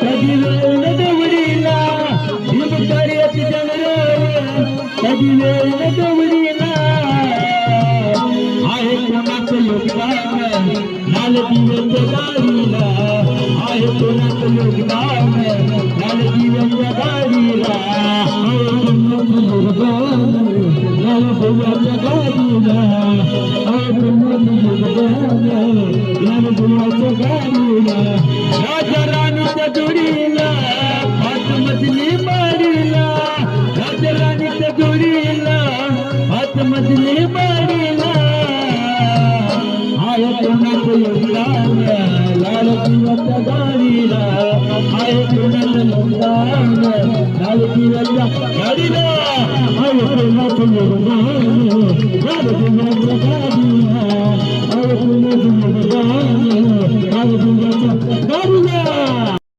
कधी वेळ गवडीला हिमकर्यात जंगलावर कधी वेळ गवडीला आहे कोणाचं योगदान लाल दिव्यांच्या गाडीला आहे कोणाचं योगदान लाल दिव्यांच्या गाडीला लाल दिव्याच्या गाडीला लाल दिव्याच्या गाडीला राजा राणीच्या जोडीला